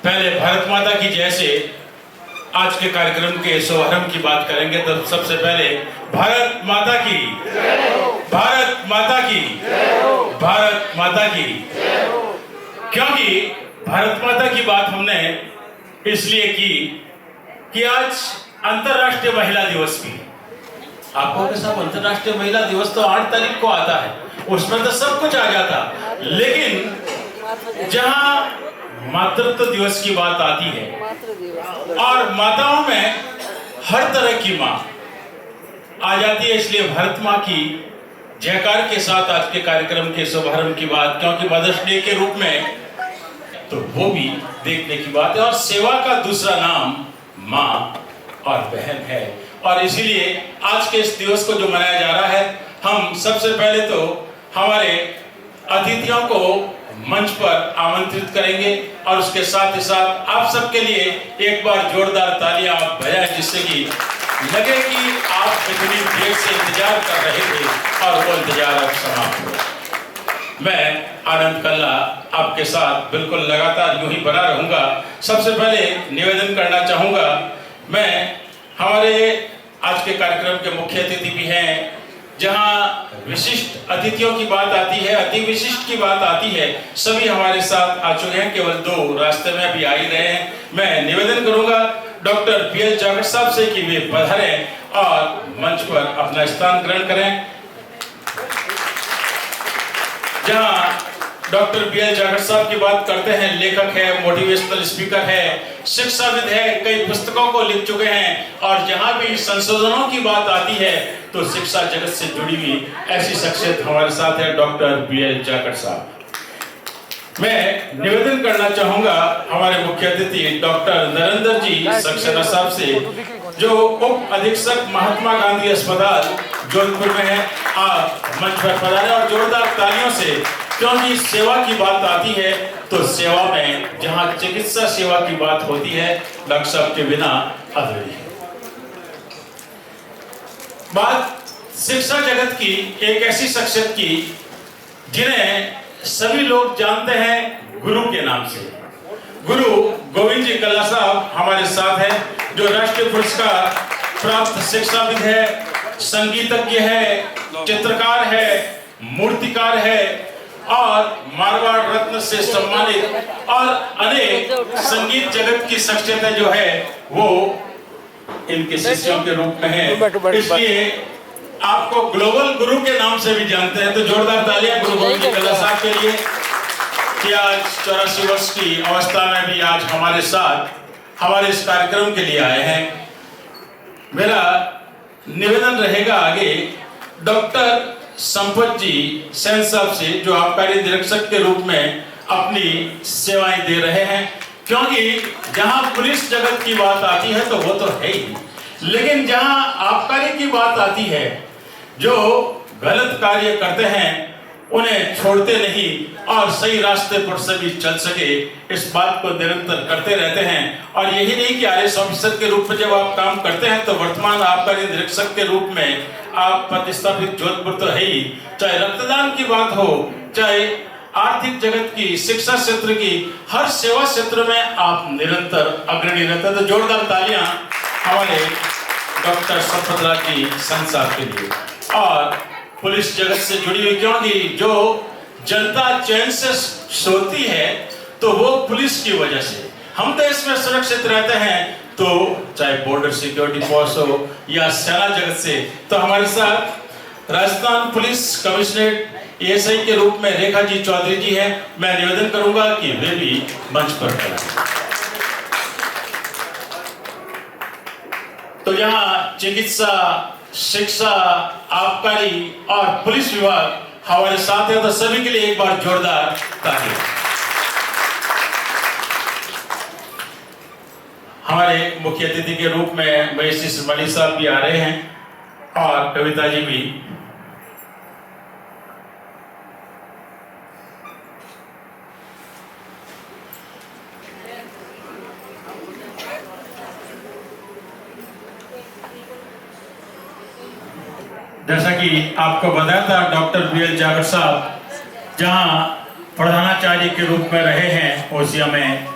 पहले भारत माता की जय से आज के कार्यक्रम के शुभारंभ की बात करेंगे। तो सबसे पहले भारत माता की, भारत माता की, भारत माता की। क्योंकि भारत माता की बात हमने इसलिए की कि आज अंतर्राष्ट्रीय महिला दिवस भी। आपको के साथ अंतर्राष्ट्रीय महिला दिवस तो 8 तारीख को आता है, उसमें तो सब कुछ आ जाता, लेकिन जहां मातृत्व दिवस की बात आती है और माताओं में हर तरह की माँ आ जाती है, इसलिए भारत माँ की जयकार के साथ आज के कार्यक्रम के शुभारंभ की बात, क्योंकि मदर्स डे के रूप में तो वो भी देखने की बात है। और सेवा का दूसरा नाम माँ और बहन है, और इसीलिए आज के इस दिवस को जो मनाया जा रहा है, हम सबसे पहले तो हमारे अतिथियों को मंच पर आमंत्रित करेंगे और उसके साथ ही साथ आप सबके लिए एक बार जोरदार तालियां आप बजाएं, जिससे कि लगे कि आप इतनी देर से इंतजार कर रहे थे और वो इंतजार अब समाप्त हो। मैं आनंद कल्ला आपके साथ बिल्कुल लगातार यूं ही बना रहूंगा। सबसे पहले निवेदन करना चाहूंगा, मैं हमारे आज के कार्यक्रम के मुख्य अतिथि भी हैं, जहां विशिष्ट अतिथियों की बात आती है, अति विशिष्ट की बात आती है, सभी हमारे साथ आ चुके हैं, केवल 2 रास्ते में अभी आ ही रहे हैं। मैं निवेदन करूंगा डॉक्टर बीएल जाखड़ साहब से कि वे पधारें और मंच पर अपना स्थान ग्रहण करें। जहां डॉक्टर बीएल जाखड़ साहब की बात करते हैं, लेखक है, मोटिवेशनल स्पीकर है, शिक्षाविद है, कई पुस्तकों को लिख चुके हैं, और जहां भी संशोधनों की बात आती है तो शिक्षा जगत से जुड़ी हुई ऐसी शख्सियत हमारे साथ है डॉक्टर बीएल जाखड़ साहब। मैं निवेदन करना चाहूंगा हमारे मुख्य अतिथि डॉक्टर नरेंद्र जी सक्सेना साहब से, जो उप अधीक्षक महात्मा गांधी अस्पताल जोधपुर में है। आप मंच पर पधारें और जोरदार तालियों से, क्योंकि सेवा की बात आती है तो सेवा में जहां चिकित्सा सेवा की बात होती है, डॉक्टर साहब के बिना अधूरी है। बात शिक्षा जगत की एक ऐसी शख्सियत की जिन्हें सभी लोग जानते हैं गुरु के नाम से। गुरु गोविंद जी कल्ला साहब हमारे साथ हैं, जो राष्ट्रीय पुरस्कार प्राप्त शिक्षाविद है, संगीतज्ञ है, चित्रकार है, मूर्तिकार है और मारवाड़ रत्न से सम्मानित और अनेक संगीत जगत की शख्सियतें जो है वो इनके शिष्यों के रूप में है, इसलिए आपको ग्लोबल गुरु के नाम से भी जानते हैं। तो जोरदार तालियां गुरु गोविंद जी कल्ला साहब के लिए कि आज 84 वर्ष की अवस्था में भी आज हमारे साथ हमारे इस कार्यक्रम के लिए आए हैं। मेरा निवेदन रहेगा आगे डॉक्टर संपत जी सेन साहब से, जो आबकारी निरीक्षक के रूप में अपनी सेवाएं दे रहे हैं, क्योंकि जहां पुलिस जगत की बात आती है तो वो तो है ही, लेकिन जहां आबकारी की बात आती है, जो गलत कार्य करते हैं उन्हें छोड़ते नहीं और सही रास्ते पर सभी चल सके, इस बात को निरंतर करते रहते हैं। और यही नहीं कि आरएस ऑफिसर के रूप में जब आप काम करते हैं तो वर्तमान आबकारी निरीक्षक के रूप में आप प्रतिष्ठापित जोधपुर तो है ही, चाहे रक्तदान की बात हो, चाहे आर्थिक जगत की, शिक्षा क्षेत्र की, हर सेवा क्षेत्र में आप निरंतर अग्रणी रहते हैं। तो जोरदार तालियां हमारे डॉक्टर संपतराज जी संसार के लिए। और पुलिस जगत से जुड़ी हुई, क्योंकि जो जनता चैन से सोती है तो वो पुलिस की वजह से, हम तो इसमें सुरक्षित रहते हैं, तो चाहे बॉर्डर सिक्योरिटी फोर्स हो या सेना जगत से। तो हमारे साथ राजस्थान पुलिस कमिश्नरेट एएसआई के रूप में रेखा जी चौधरी जी हैं। मैं निवेदन करूंगा कि वे भी मंच पर खड़े। तो यहाँ चिकित्सा, शिक्षा, आबकारी और पुलिस विभाग हमारे साथ है, तो सभी के लिए एक बार जोरदार तालियां। हमारे मुख्य अतिथि के रूप में महेश श्रीमाली साहब भी आ रहे हैं और कविता जी भी। जैसा कि आपको बताया था, डॉक्टर बीएल जाखड़ साहब जहां प्रधानाचार्य के रूप में रहे हैं ओसिया में,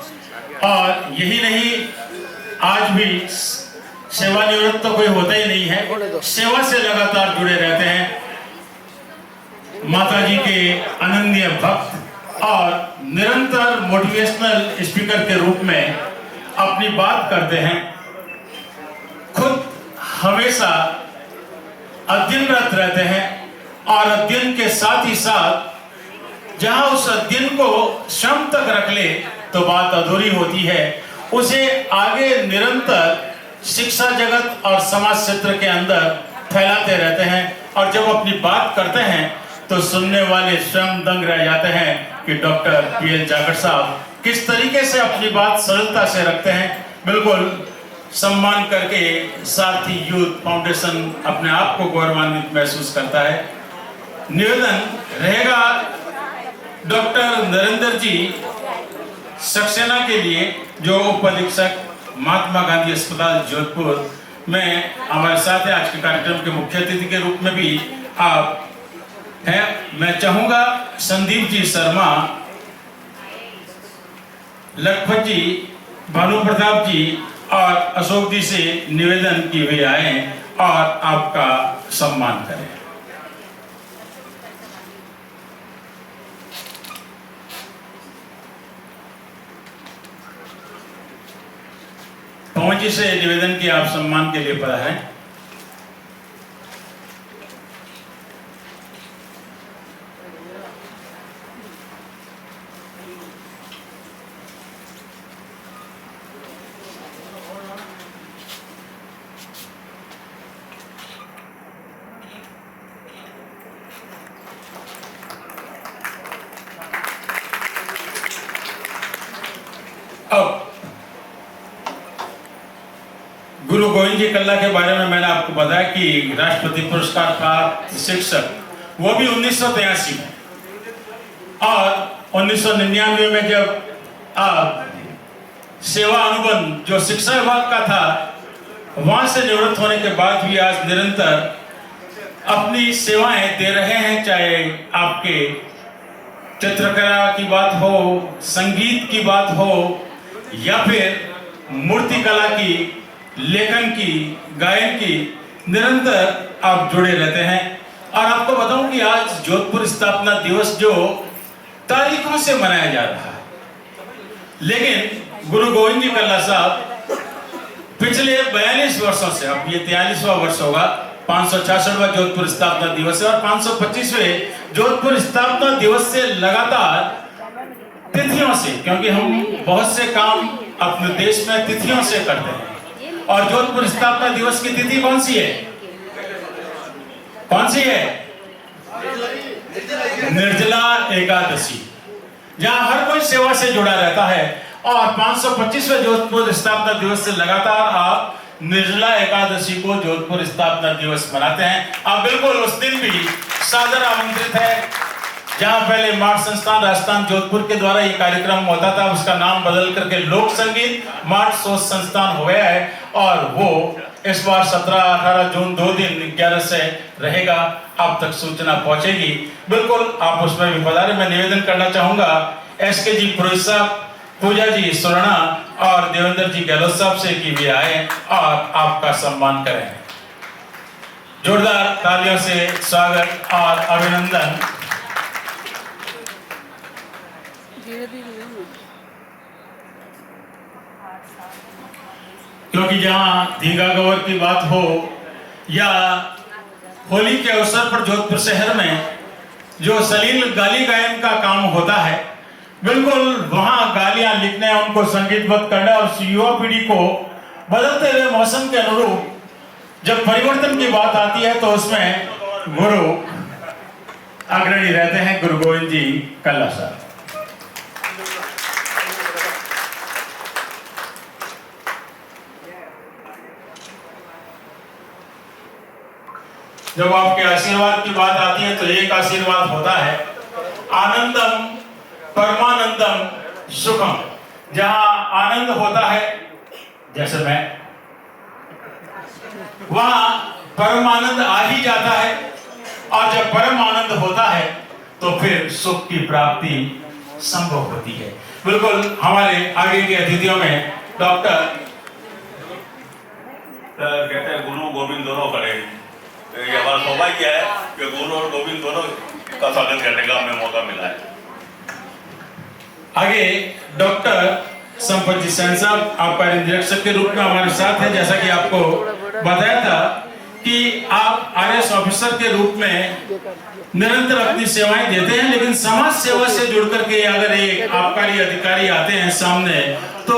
और यही नहीं, आज भी सेवानिवृत्त तो कोई होता ही नहीं है, सेवा से लगातार जुड़े रहते हैं। माता जी के अनन्य भक्त और निरंतर मोटिवेशनल स्पीकर के रूप में अपनी बात करते हैं। खुद हमेशा अध्ययनरत रहते हैं और अध्ययन के साथ ही साथ जहां उस अध्ययन को श्रम तक रख ले तो बात अधूरी होती है, उसे आगे निरंतर शिक्षा जगत और समाज क्षेत्र के अंदर फैलाते रहते हैं। और जब अपनी बात करते हैं तो सुनने वाले स्वयं दंग रह जाते हैं कि डॉक्टर पीएल जाखड़ साहब किस तरीके से अपनी बात सरलता से रखते हैं। बिल्कुल सम्मान करके सारथी यूथ फाउंडेशन अपने आप को गौरवान्वित महसूस करता है। निवेदन रहेगा डॉक्टर नरेंद्र जी सक्सेना के लिए, जो उप अधीक्षक महात्मा गांधी अस्पताल जोधपुर में हमारे साथ है। आज के कार्यक्रम के मुख्य अतिथि के रूप में भी आप हैं। मैं चाहूंगा संदीप जी शर्मा, लखपत जी, भानु प्रताप जी और अशोक जी से निवेदन की हुए आए और आपका सम्मान करें। पवन जी से निवेदन की आप सम्मान के लिए पधारें। अब गुरु गोविंद जी कल्ला के बारे में मैंने आपको बताया कि राष्ट्रपति पुरस्कार प्राप्त शिक्षक, वो भी 1983 में, और 1999 में जब सेवा अनुबंध जो शिक्षा विभाग का था वहां से निवृत्त होने के बाद भी आज निरंतर अपनी सेवाएं दे रहे हैं। चाहे आपके चित्रकला की बात हो, संगीत की बात हो, या फिर मूर्ति कला की, लेखन की, गायन की, निरंतर आप जुड़े रहते हैं। और आपको बताऊं कि आज जोधपुर स्थापना दिवस जो तारीखों से मनाया जा रहा है, लेकिन गुरु गोविंद जी कल्ला साहब पिछले 42 वर्षों से, अब ये 43वां वर्ष होगा, 566वां जोधपुर स्थापना दिवस है और 525वें जोधपुर स्थापना दिवस से लगातार तिथियों से, क्योंकि हम बहुत से काम अपने देश में तिथियों से करते हैं, और जोधपुर स्थापना दिवस की तिथि कौन सी है? कौन सी है? निर्जला एकादशी, जहां हर कोई सेवा से जुड़ा रहता है। और 525वें जोधपुर स्थापना दिवस से लगातार आप निर्जला एकादशी को जोधपुर स्थापना दिवस मनाते हैं। आप बिल्कुल उस दिन भी सादर आमंत्रित है। जहां पहले मार्ट संस्थान राजस्थान जोधपुर के द्वारा ये कार्यक्रम होता था, उसका नाम बदल करके लोक संगीत मार्ट सोच संस्थान हो गया है, और वो इस बार 17-18 जून 2 दिन 11 से रहेगा। आप तक सूचना पहुंचेगी, बिल्कुल आप उसमें भी पधारें। मैं निवेदन करना चाहूंगा एसके जी पुरोहित साहब, पूजा जी सुरणा और देवेंद्र जी गहलोत साहब से कि भी आए और आपका सम्मान करें। जोरदार तालियों से स्वागत और अभिनंदन। क्योंकि जहां धींगा गवर की बात हो या होली के अवसर पर जोधपुर शहर में जो सलील गाली गायन का काम होता है, बिल्कुल वहां गालियां लिखने, उनको संगीतबद्ध करना और युवा पीढ़ी को बदलते हुए मौसम के अनुरूप जब परिवर्तन की बात आती है तो उसमें गुरु अग्रणी रहते हैं, गुरु गोविंद जी कल्ला साहब। जब आपके आशीर्वाद की बात आती है तो एक आशीर्वाद होता है आनंदम परमानंदम सुखम। जहां आनंद होता है, जैसे मैं, वहां परम आनंद आ ही जाता है, और जब परम आनंद होता है तो फिर सुख की प्राप्ति संभव होती है। बिल्कुल हमारे आगे के अतिथियों में डॉक्टर कहते हैं गुरु गोविंद दोनों खड़े। ये हमारा सौभाग्य है कि गुरु और गोविंद दोनों का स्वागत करने का हमें मौका मिला है। आगे डॉक्टर संपत जी सैन साहब आपका निरीक्षक के रूप में हमारे साथ हैं। जैसा कि आपको बताया था कि आप आरएस ऑफिसर के रूप में निरंतर अपनी सेवाएं देते हैं, लेकिन समाज सेवा से जुड़ करके अगर एक आबकारी अधिकारी आते हैं सामने तो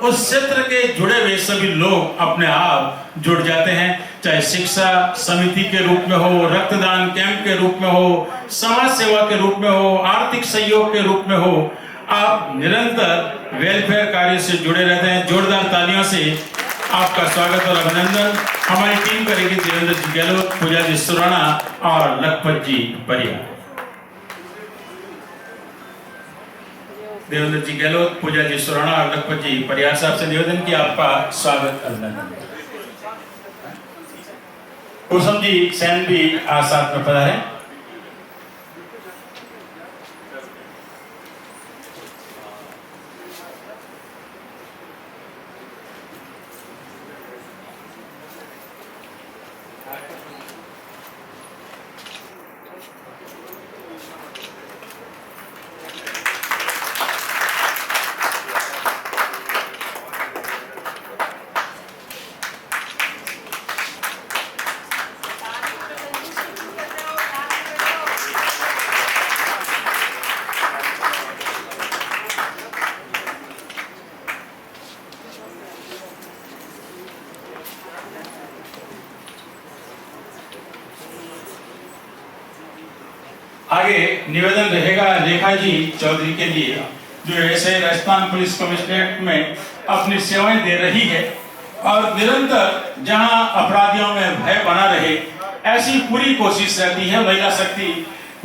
उस क्षेत्र के जुड़े हुए सभी लोग अपने आप जुड़ जाते हैं, चाहे शिक्षा समिति के रूप में हो, रक्तदान कैंप के रूप में हो, समाज सेवा के रूप में हो, आर्थिक सहयोग के रूप में हो। आप निरंतर वेलफेयर कार्य से जुड़े रहते हैं। जोरदार तालियों से आपका स्वागत और अभिनंदन। हमारी टीम करेगी देवेंद्र जी गहलोत, पूजा जी सुराना और लखपत जी परिया। देवेंद्र जी गहलोत, पूजा जी सुराना और लखपत जी परिया साहब से निवेदन कि आपका स्वागत अभिनंदन। कुसुम जी सैन भी आज साथ में पधारे। आगे निवेदन रहेगा रेखा जी चौधरी के लिए, जो ऐसे राजस्थान पुलिस कमिश्नरेट में अपनी सेवाएं दे रही है और निरंतर जहां अपराधियों में भय बना रहे ऐसी पूरी कोशिश रहती है। महिला शक्ति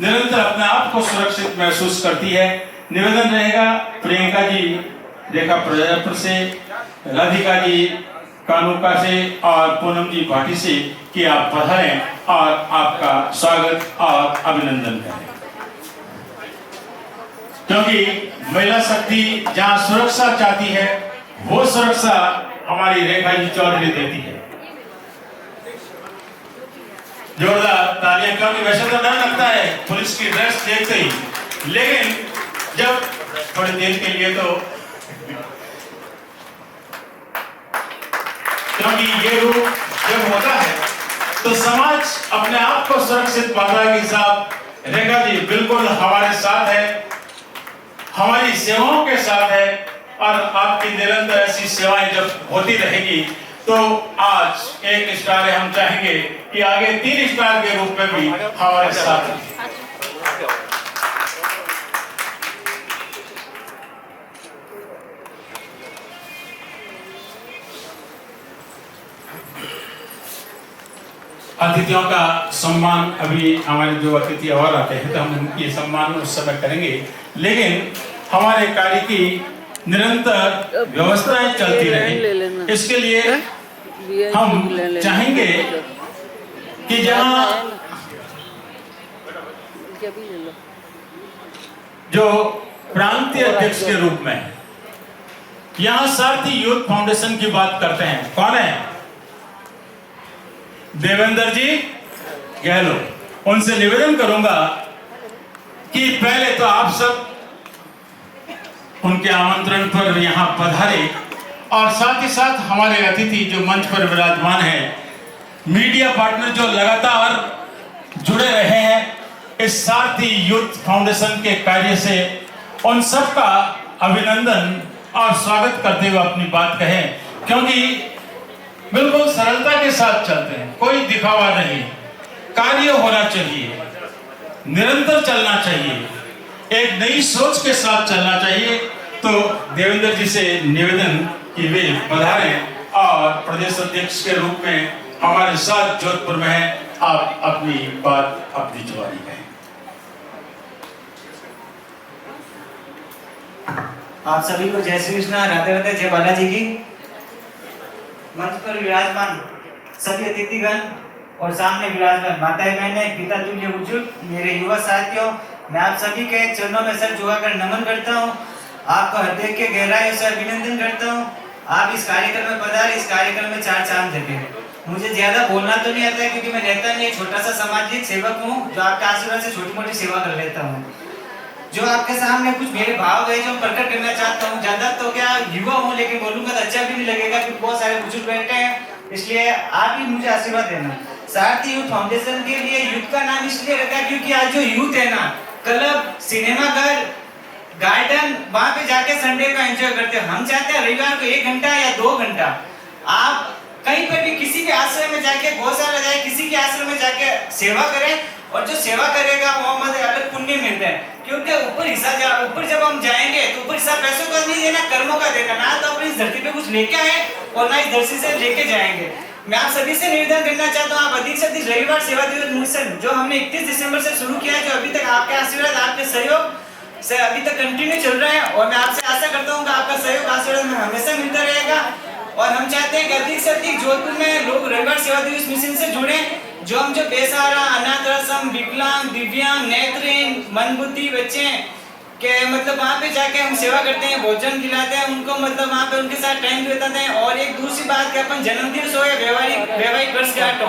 निरंतर अपने आप को सुरक्षित महसूस करती है। निवेदन रहेगा प्रियंका जी रेखा प्रजापति से, राधिका जी कानूका से और पूनम जी भाटी से कि आप पधारें और आपका स्वागत और अभिनंदन करें, क्योंकि महिला शक्ति जहां सुरक्षा चाहती है वो सुरक्षा हमारी रेखा जी चौधरी देती है। जोरदार तालियां, क्योंकि वैसे तो डर लगता है पुलिस की ड्रेस देखते ही, लेकिन जब थोड़ी देर के लिए तो क्योंकि ये रूप जब होता है तो समाज अपने आप को सुरक्षित पाता है कि साहब रेखा जी बिल्कुल हमारे साथ है, हमारी सेवाओं के साथ है और आपकी निरंतर ऐसी सेवाएं जब होती रहेगी तो आज 1 स्टार है, हम चाहेंगे कि आगे 3 स्टार के रूप में भी हमारे साथ है। अतिथियों का सम्मान अभी हमारे जो अतिथि और आते हैं तो हम उनकी सम्मान उस समय करेंगे, लेकिन हमारे कार्य की निरंतर व्यवस्थाएं चलती रहें। इसके लिए हम चाहेंगे कि जहां जो प्रांतीय अध्यक्ष के रूप में यहां सारथी यूथ फाउंडेशन की बात करते हैं, कौन है? देवेंद्र जी गहलोत। उनसे निवेदन करूंगा कि पहले तो आप सब उनके आमंत्रण पर यहां पधारे और साथ ही साथ हमारे अतिथि जो मंच पर विराजमान है, मीडिया पार्टनर जो लगातार जुड़े रहे हैं इस सारथी यूथ फाउंडेशन के कार्य से, उन सब का अभिनंदन और स्वागत करते हुए अपनी बात कहें, क्योंकि बिल्कुल सरलता के साथ चलते हैं, कोई दिखावा नहीं, कार्य होना चाहिए, निरंतर चलना चाहिए, एक नई सोच के साथ चलना चाहिए। तो देवेंद्र जी से निवेदन कि वे पधारें और प्रदेश अध्यक्ष के रूप में हमारे साथ जोधपुर में हैं, आप अपनी बात अपनी जुबानी कहें। आप सभी को जय श्री कृष्ण, राधे राधे, जय बालाजी की। मंच पर विराजमान सभी अतिथिगण और सामने विराजमान माताएं बहनें, पिता तुल्य बुजुर्ग, मेरे युवा साथियों, मैं आप सभी के चरणों में सर झुकाकर नमन करता हूँ। आपको हृदय के गहराइयों से अभिनंदन करता हूँ। आप इस कार्यक्रम में पधारे, इस कार्यक्रम में चार चांद लगे। मुझे ज्यादा बोलना तो नहीं आता है क्योंकि मैं नेता नहीं, छोटा सा सामाजिक सेवक हूँ जो आपके आशीर्वाद से छोटी मोटी सेवा कर लेता हूँ। जो आपके सामने कुछ मेरे भाव है जो प्रकट करना चाहता हूँ। ज्यादा तो क्या युवा हूँ, लेकिन बोलूंगा तो अच्छा भी नहीं लगेगा क्योंकि बहुत सारे बुजुर्ग बैठे हैं, इसलिए आप ही मुझे आशीर्वाद देना। सारथी यूथ फाउंडेशन के लिए यूथ का नाम इसलिए रखा क्योंकि आज जो यूथ है ना, क्लब, सिनेमाघर, गार्डन, वहां पे जाके संडे को एंजॉय करते हैं। हम चाहते हैं रविवार को 1 घंटा या 2 घंटा आप कहीं पर भी किसी भी आश्रम में जाके, गौशाला जाए, किसी के आश्रम में जाके सेवा करें, और जो सेवा करेगा वो हमें अलग पुण्य मिलता है। क्योंकि ऊपर जब हम जाएंगे तो ऊपर हिसाब पैसों का नहीं देना, कर्मों का देना। ना तो अपनी इस धरती पे कुछ लेके आए और ना इस धरती से लेके जाएंगे। मैं आप सभी से निवेदन करना चाहता हूँ, आप अधिक से अधिक रविवार सेवा दिवस मिशन जो हमने 31 दिसंबर से शुरू किया है, जो अभी तक आपके आशीर्वाद, आपके सहयोग से अभी तक कंटिन्यू चल रहा है, और मैं आपसे आशा करता हूँ कि आपका सहयोग, आशीर्वाद में हमेशा मिलता रहेगा। और हम चाहते हैं कि अधिक से अधिक जोधपुर में लोग रविवार सेवा दिवस मिशन से जुड़े। जो हम जो बेसहारा, अनाथ आश्रम, विकलांग, दिव्यांग, नेत्रहीन, मंदबुद्धि बच्चे के मतलब वहाँ पे जाके हम सेवा करते हैं, भोजन खिलाते हैं उनको, मतलब वहाँ पे उनके साथ टाइम बिताते हैं। और एक दूसरी बात कि अपन जन्मदिन हो या वैवाहिक वर्षगांठ हो,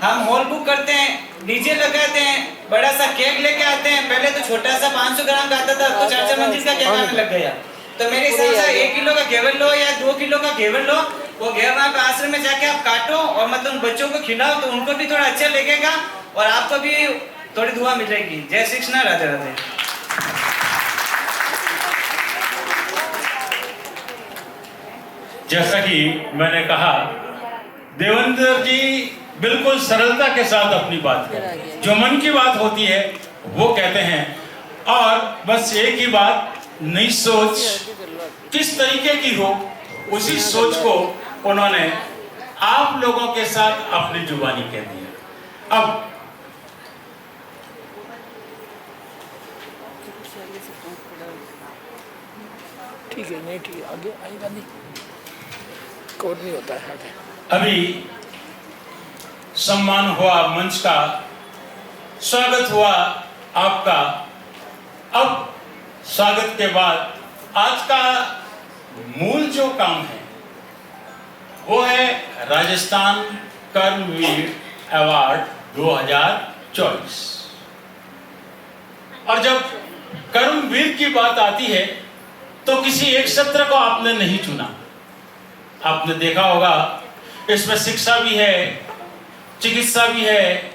हम हॉल बुक करते हैं, डीजे लगाते हैं, बड़ा सा केक लेके आते हैं। पहले तो छोटा सा 500 ग्राम का आता था, अब तो 4-4 मंजिल का केक आने लग गया। तो मेरे हिसाब से 1 किलो का घेवर लो या 2 किलो का घेवर लो, वो घेवर वहाँ पे आश्रम में जाके आप काटो और मतलब उन बच्चों को खिलाओ, तो उनको भी थोड़ा अच्छा लगेगा और आपको भी थोड़ी दुआ मिलेगी। जय श्री कृष्ण, राधे राधे। जैसा कि मैंने कहा, देवेंद्र जी बिल्कुल सरलता के साथ अपनी बात करते हैं, जो मन की बात होती है वो कहते हैं, और बस एक ही बात, नई सोच किस तरीके की हो उसी सोच को उन्होंने आप लोगों के साथ अपनी जुबानी कह दिया। अब ठीक है, नहीं ठीक है, आगे आएगा नहीं, कोड नहीं होता है आगे। अभी सम्मान हुआ, मंच का स्वागत हुआ आपका। अब स्वागत के बाद आज का मूल जो काम है वो है राजस्थान कर्मवीर अवार्ड 2024। और जब कर्मवीर की बात आती है तो किसी एक क्षेत्र को आपने नहीं चुना। आपने देखा होगा इसमें शिक्षा भी है, चिकित्सा भी है,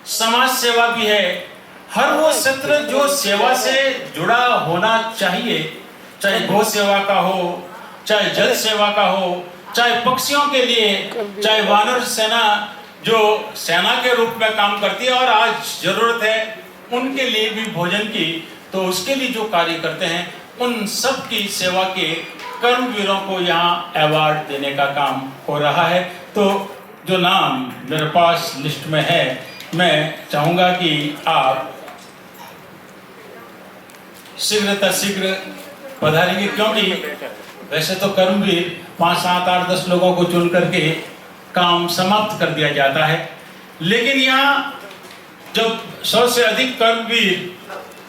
समाज सेवा भी है। हर वो क्षेत्र जो सेवा से जुड़ा होना चाहिए, चाहे गौ सेवा का हो, चाहे जल सेवा का हो, चाहे पक्षियों के लिए, चाहे वानर सेना जो सेना के रूप में काम करती है और आज जरूरत है उनके लिए भी भोजन की, तो उसके लिए जो कार्य करते हैं उन सब की सेवा के कर्मवीरों को यहाँ अवार्ड देने का काम हो रहा है। तो जो नाम मेरे पास लिस्ट में है, मैं चाहूँगा कि आप शीघ्र पधारेंगे, क्योंकि वैसे तो कर्मवीर 5, 7, 8, 10 लोगों को चुन करके काम समाप्त कर दिया जाता है, लेकिन यहाँ जब 100 से अधिक कर्मवीर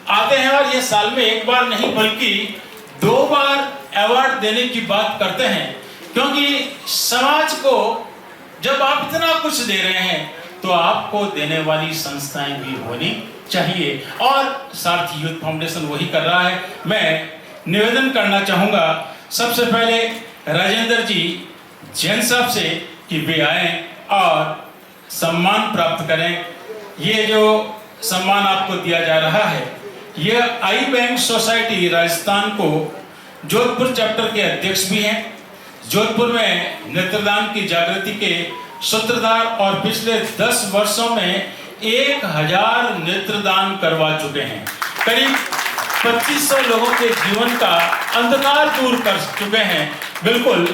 आते हैं और ये साल में एक बार नहीं बल्कि 2 बार अवार्ड देने की बात करते हैं, क्योंकि समाज को जब आप इतना कुछ दे रहे हैं तो आपको देने वाली संस्थाएं भी होनी चाहिए, और सारथी यूथ फाउंडेशन वही कर रहा है। मैं निवेदन करना चाहूँगा सबसे पहले राजेंद्र जी जैन साहब से कि वे आए और सम्मान प्राप्त करें। ये जो सम्मान आपको दिया जा रहा है, यह आई बैंक सोसाइटी राजस्थान को जोधपुर चैप्टर के अध्यक्ष भी हैं। जोधपुर में नेत्रदान की जागृति के सूत्रधार और पिछले 10 वर्षों में 1000 नेत्रदान करवा चुके हैं। करीब 2500 लोगों के जीवन का अंधकार दूर कर चुके हैं। बिल्कुल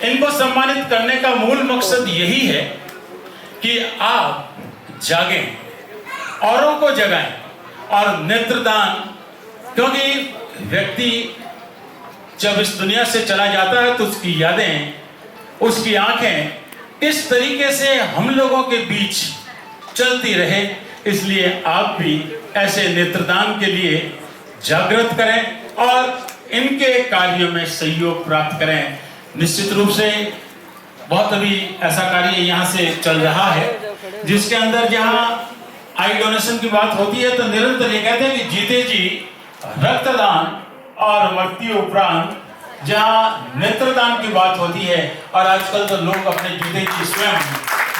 इनको सम्मानित करने का मूल मकसद यही है कि आप जागें, औरों को जगाएं, और नेत्रदान, क्योंकि व्यक्ति जब इस दुनिया से चला जाता है तो उसकी यादें, उसकी आंखें इस तरीके से हम लोगों के बीच चलती रहे, इसलिए आप भी ऐसे नेत्रदान के लिए जागृत करें और इनके कार्यों में सहयोग प्राप्त करें। निश्चित रूप से बहुत अभी ऐसा कार्य यहाँ से चल रहा है जिसके अंदर जहाँ आई डोनेशन की बात होती है तो निरंतर ये कहते हैं कि जीते जी रक्तदान और मृत्यु उपरांत जहाँ नेत्रदान की बात होती है और आजकल तो लोग अपने जीते जी स्वयं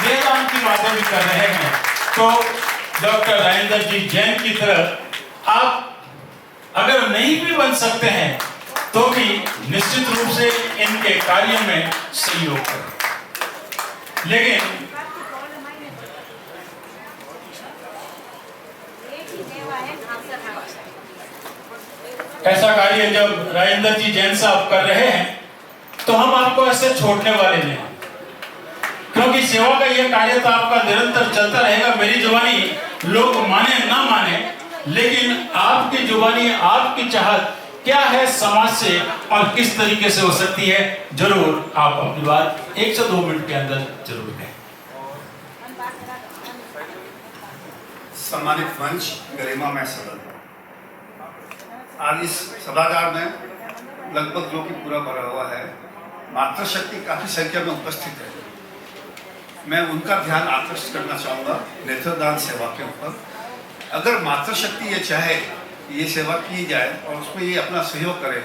नेत्रदान की बातें भी कर रहे हैं। तो डॉक्टर राजेंद्र जी जैन की तरह आप अगर नहीं भी बन सकते हैं तो भी निश्चित रूप से इनके कार्य में सहयोग करें। लेकिन ऐसा कार्य जब राजेंद्र जी जैन साहब कर रहे हैं तो हम आपको ऐसे छोड़ने वाले नहीं, क्योंकि सेवा का यह कार्य तो आपका निरंतर चलता रहेगा। मेरी जुबानी लोग माने ना माने, लेकिन आपकी जुबानी, आपकी चाहत क्या है समाज से और किस तरीके से हो सकती है, जरूर आप अपनी बात 1 से 2 मिनट के अंदर जरूर कहें। सम्मानित मंच, गरिमा में सदन, आज इस सभागार में लगभग जो कि पूरा भरा हुआ है, मातृशक्ति काफी संख्या में उपस्थित है। मैं उनका ध्यान आकर्षित करना चाहूँगा नेत्रदान सेवा के ऊपर। अगर मातृशक्ति ये चाहे ये सेवा की जाए और उसमें ये अपना सहयोग करे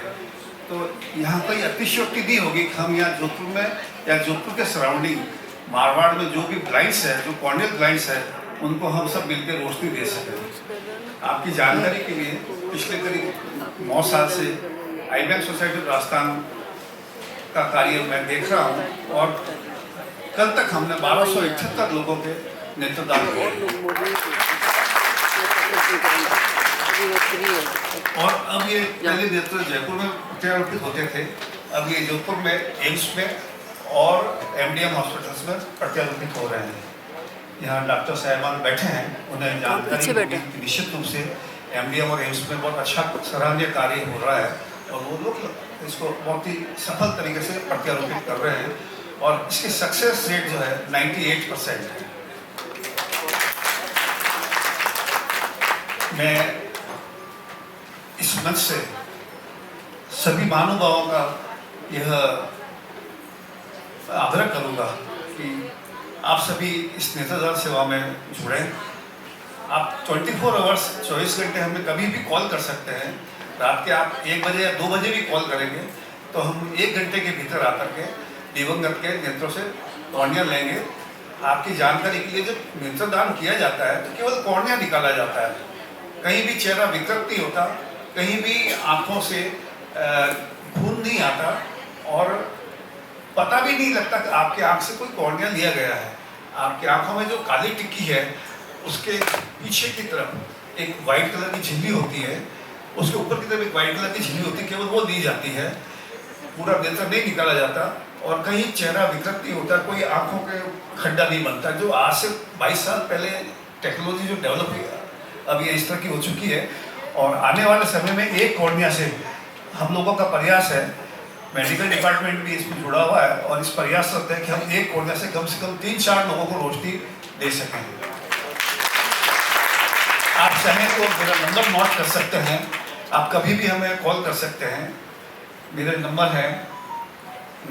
तो यहाँ कोई अतिशयोक्ति नहीं होगी कि हम यहाँ जोधपुर में या जोधपुर के सराउंडिंग मारवाड़ में जो भी ब्लाइंड्स है, जो कॉर्नियल ब्लाइंड्स है, उनको हम सब मिलकर रोशनी दे सकें। आपकी जानकारी के लिए पिछले करीब 9 साल से आई बैंक सोसाइटी राजस्थान का कार्य मैं देख रहा हूँ और कल तक हमने 1278 लोगों के नेत्रदान किए और अब ये पहले नेत्र जयपुर में प्रत्यारोपित होते थे, अब ये जोधपुर में एम्स में और एमडीएम हॉस्पिटल्स में प्रत्यारोपित हो रहे हैं। यहाँ डॉक्टर साहिबान बैठे हैं, उन्हें जानकारी होगी निश्चित रूप से एमडीएम और एम्स में बहुत अच्छा सराहनीय कार्य हो रहा है और वो लोग इसको बहुत ही सफल तरीके से प्रत्यारोपित कर रहे हैं और इसकी सक्सेस रेट जो है 98% है। मैं इस मंच से सभी महानुभावों का यह आग्रह करूंगा कि आप सभी इस नेत्रदान सेवा में जुड़ें। आप 24 आवर्स 24 घंटे हमें कभी भी कॉल कर सकते हैं। रात के आप 1 बजे या 2 बजे भी कॉल करेंगे तो हम 1 घंटे के भीतर आकर के दिवंगत के नेत्रों से कॉर्निया लेंगे। आपकी जानकारी के लिए जब नेत्रदान किया जाता है तो केवल कॉर्निया निकाला जाता है, कहीं भी चेहरा विकृत नहीं होता, कहीं भी आँखों से खून नहीं आता और पता भी नहीं लगता कि आपके आँख से कोई कॉर्निया लिया गया है। आपकी आँखों में जो काली टिक्की है उसके पीछे की तरफ एक वाइट कलर की झिल्ली होती है, उसके ऊपर की तरफ एक वाइट कलर की झिल्ली होती है, केवल वो दी जाती है, पूरा नेत्र नहीं निकाला जाता और कहीं चेहरा विकृत नहीं होता, कोई आँखों के खड्डा नहीं बनता। जो आज से 22 साल पहले टेक्नोलॉजी जो डेवलप हुई अब ये इस तरह की हो चुकी है और आने वाले समय में एक कॉर्निया से हम लोगों का प्रयास है, मेडिकल डिपार्टमेंट भी इसमें जुड़ा हुआ है और इस प्रयास करते हैं कि हम एक कॉर्निया से कम 3-4 लोगों को रोशनी दे सकें। आप चाहें तो मेरा नंबर नोट कर सकते हैं, आप कभी भी हमें कॉल कर सकते हैं। मेरा नंबर है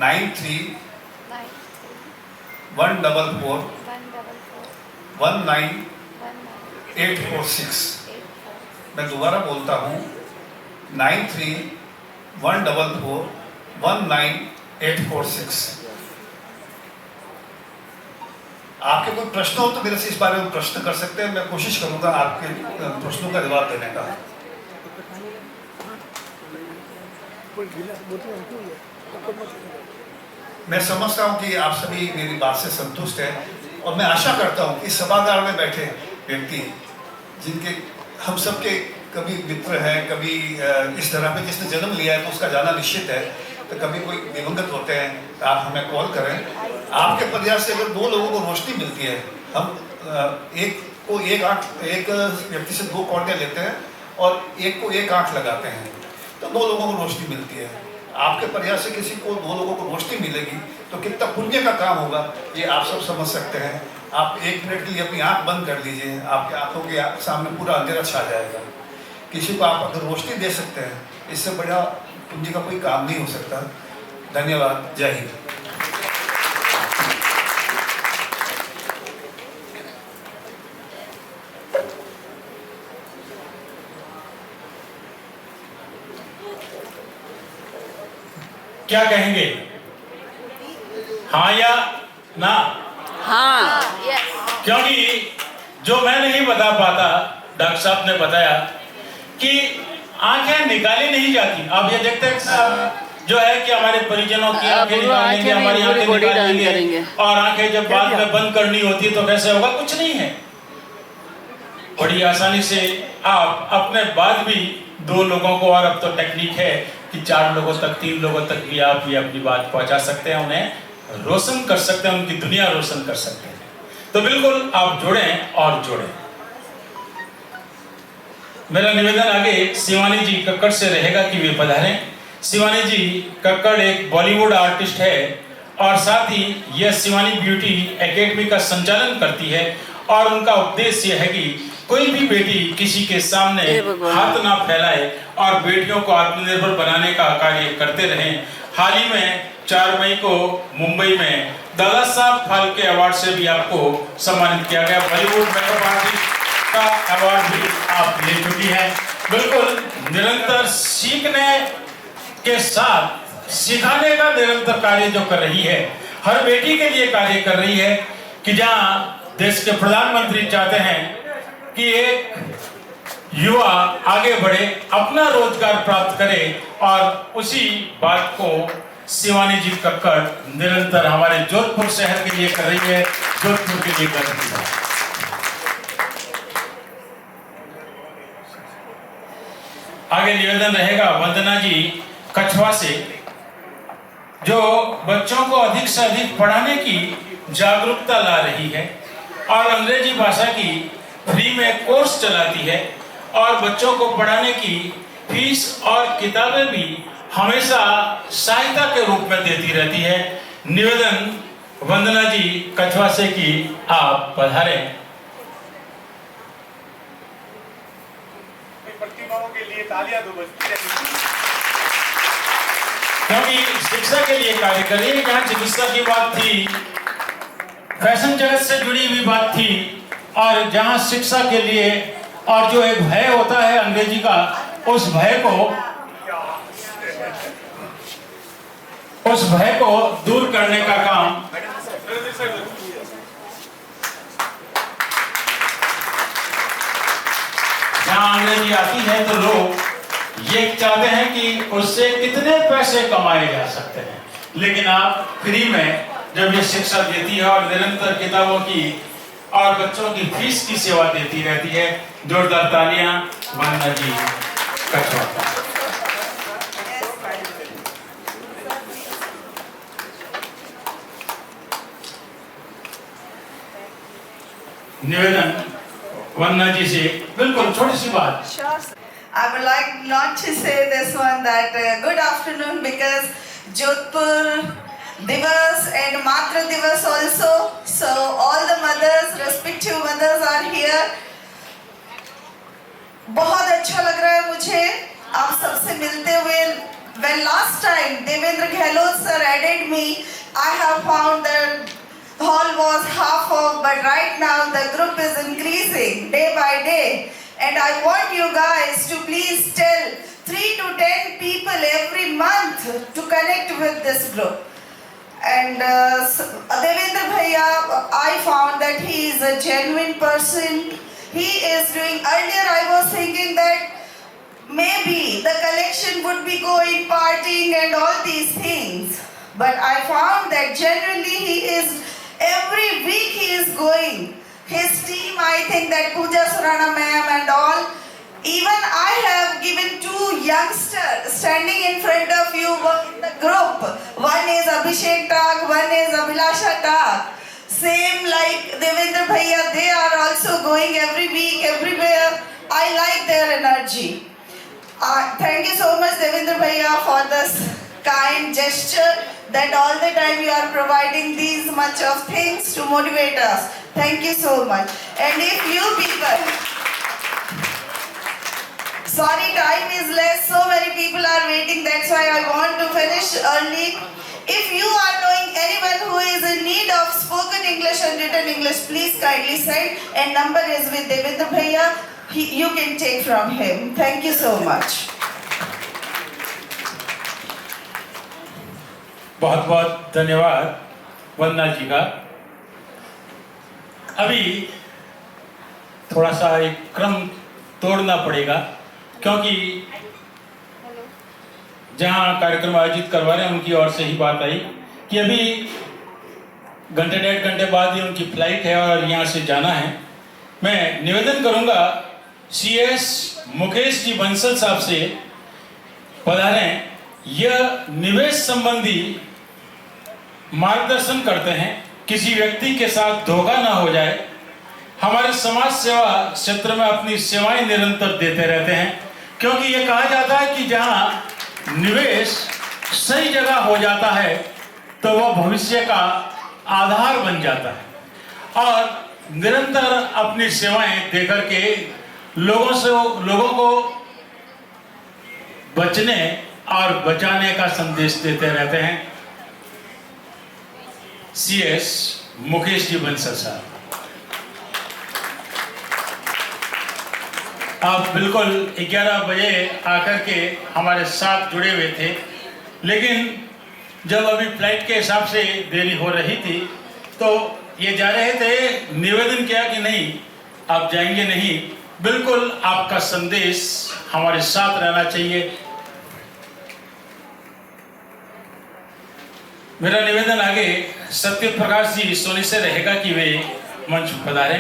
93-144-19846। मैं दोबारा बोलता हूँ 93-144-19846। आपके कोई प्रश्न हो तो मेरे से इस बारे में प्रश्न कर सकते हैं, मैं कोशिश करूंगा आपके प्रश्नों का जवाब देने का। मैं समझता हूं कि आप सभी मेरी बात से संतुष्ट हैं और मैं आशा करता हूं कि सभागार में बैठे व्यक्ति जिनके हम सबके कभी मित्र हैं, कभी इस तरह पे जिसने जन्म लिया है तो उसका जाना निश्चित है, तो कभी कोई दिवंगत होते हैं तो आप हमें कॉल करें। आपके प्रयास से अगर 2 लोगों को रोशनी मिलती है, हम एक व्यक्ति से 2 कॉर्निया लेते हैं और एक को 1 आंख लगाते हैं तो 2 लोगों को रोशनी मिलती है। आपके प्रयास से किसी को 2 लोगों को रोशनी मिलेगी तो कितना पुण्य का काम होगा ये आप सब समझ सकते हैं। आप 1 मिनट के लिए अपनी आंख बंद कर लीजिए, आपके आंखों के सामने पूरा अंधेरा छा जाएगा। किसी को आप अगर रोशनी दे सकते हैं, इससे बड़ा पूंजी का कोई काम नहीं हो सकता। धन्यवाद। जय हिंद। क्या कहेंगे, हाँ या ना? हाँ। क्योंकि जो मैं नहीं बता पाता, डॉक्टर साहब ने बताया कि आंखें निकाली नहीं जाती। आप ये देखते हैं साहब, जो है कि हमारे परिजनों की आंखें निकालेंगे, हमारी आंखें निकालेंगे, और आंखें जब बाद में बंद करनी होती है तो कैसे होगा? कुछ नहीं है। बड़ी आसानी से आप अपने बाद भी 2 लोगों को, और अब तो टेक्निक है कि 4 लोगों तक, 3 लोगों तक भी आप ये अपनी बात पहुंचा सकते हैं, उन्हें रोशन कर सकते हैं, उनकी दुनिया रोशन कर सकते हैं। तो बिल्कुल आप जुड़ें और जुड़ें। मेरा निवेदन आगे शिवानी जी कक्कड़ से रहेगा कि वे पधारें। शिवानी जी कक्कड़ एक बॉलीवुड आर्टिस्ट है और साथ ही यह शिवानी ब्यूटी एकेडमी का संचालन करती है, और उनका उद्देश्य है कि कोई भी बेटी किसी के सामने हाथ ना फैलाए और बेटियों को आत्मनिर्भर बनाने का कार्य करते रहें। हाल ही में 4 मई को मुंबई में दादा साहब फाल्के अवार्ड से भी आपको सम्मानित किया गया। बॉलीवुड मेकअप आर्टिस्ट का अवार्ड भी आप ले चुकी हैं। बिल्कुल निरंतर सीखने के साथ सिखाने का निरंतर कार्य जो कर रही है, हर बेटी के लिए कार्य कर रही है कि जहां देश के प्रधानमंत्री चाहते हैं कि एक युवा आगे बढ़े, अपना रोजगार प्राप्त करे, और उसी बात को शिवानी जी कक्कड़ निरंतर हमारे जोधपुर शहर के लिए कर रही है, जोधपुर के लिए कर रही है। आगे निवेदन रहेगा वंदना जी कछवा से, जो बच्चों को अधिक से अधिक पढ़ाने की जागरूकता ला रही है और अंग्रेजी भाषा की फ्री में कोर्स चलाती है, और बच्चों को पढ़ाने की फीस और किताबें भी हमेशा सहायता के रूप में देती रहती है। निवेदन वंदना जी कछवा से कि आप पधारें। प्रतिभाओं के लिए तालियां दो बजती रहेंगी। क्योंकि शिक्षा के लिए कार्य कर रही है। जहां चिकित्सा की बात थी, फैशन जगत से जुड़ी हुई बात थी, और जहां शिक्षा के लिए, और जो एक भय होता है अंग्रेजी का, उस भय को दूर करने का काम जहां अंग्रेजी आती है तो लोग ये चाहते हैं कि उससे कितने पैसे कमाए जा सकते हैं, लेकिन आप फ्री में जब ये शिक्षा देती है और निरंतर किताबों की और बच्चों की फीस की सेवा देती रहती है, जोरदार तालियां वंदना जी कछवा। निवेदन वंदना जी से बिल्कुल छोटी सी बात। Sure. I would like not to say this one that good afternoon, because Jodhpur Divas and Matra Divas also. So all the mothers, respective mothers are here. बहुत अच्छा लग रहा है मुझे आप सबसे मिलते हुए। When last time Devendra Gehlot sir added me, I have found that hall was half of, but right now the group is increasing day by day, and I want you guys to please tell 3 to 10 people every month to connect with this group. And Devendra Bhaiya, I found that he is a genuine person. He is doing, earlier I was thinking that maybe the collection would be going partying and all these things, but I found that generally he is, every week he is going. His team, I think that Pooja Surana ma'am and all, even I have given 2 youngsters standing in front of you in the group. One is Abhishek Tag, one is Abhilasha Tag. Same like Devendra Bhaiya, they are also going every week, everywhere. I like their energy. Thank you so much Devendra Bhaiya for this kind gesture. that all the time you are providing these much of things to motivate us. Thank you so much. And if you people, sorry, time is less, so many people are waiting, that's why I want to finish early. If you are knowing anyone who is in need of spoken English and written English, please kindly send, and number is with Devendra Bhaiya. You can take from him. Thank you so much. बहुत बहुत धन्यवाद वंदना जी का। अभी थोड़ा सा एक क्रम तोड़ना पड़ेगा, क्योंकि जहां कार्यक्रम आयोजित करवा रहे हैं उनकी ओर से ही बात आई कि अभी घंटे डेढ़ घंटे बाद ही उनकी फ्लाइट है और यहाँ से जाना है। मैं निवेदन करूंगा CS मुकेश जी बंसल साहब से पधारें। यह निवेश संबंधी मार्गदर्शन करते हैं, किसी व्यक्ति के साथ धोखा ना हो जाए। हमारे समाज सेवा क्षेत्र में अपनी सेवाएं निरंतर देते रहते हैं, क्योंकि ये कहा जाता है कि जहां निवेश सही जगह हो जाता है तो वह भविष्य का आधार बन जाता है। और निरंतर अपनी सेवाएं देकर के लोगों को बचने और बचाने का संदेश देते रहते हैं। CS मुकेश जी बंसल साहब, आप बिल्कुल 11 बजे आकर के हमारे साथ जुड़े हुए थे, लेकिन जब अभी फ्लाइट के हिसाब से देरी हो रही थी तो ये जा रहे थे। निवेदन किया कि नहीं आप जाएंगे नहीं, बिल्कुल आपका संदेश हमारे साथ रहना चाहिए। मेरा निवेदन आगे सत्य प्रकाश जी सोनी से रहेगा कि वे मंच पधारे।